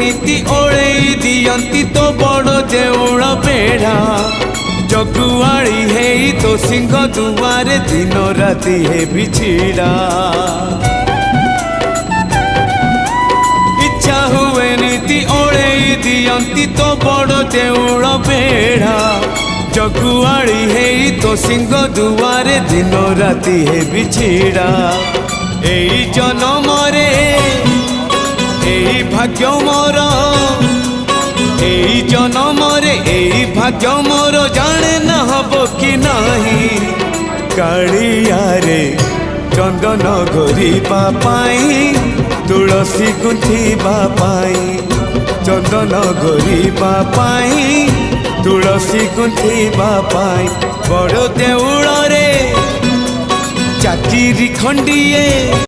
नीति ओळेई दियंती तो बड़ देउळ बेढ़ा जगुआड़ी है तो सिंह दुआरे दिन राति है बिछिड़ा इच्छा हुए नीति ओळेई दियंती तो बड़ देउळ बेढ़ा जगुआड़ी है तो सिंह दुआरे दिन राति है बिछिड़ा एई जन्म रे एई भाग्य मोर एई जन्म रे एई भाग्य मोर जाने न हबो कि नाही कालिया रे चंदन घोरिबा पाई तुलसी गुंथिबा पाई चंदन घोरिबा पाई तुलसी गुंथिबा पाई बड़ देउळ रे चाकिरी खंडिए।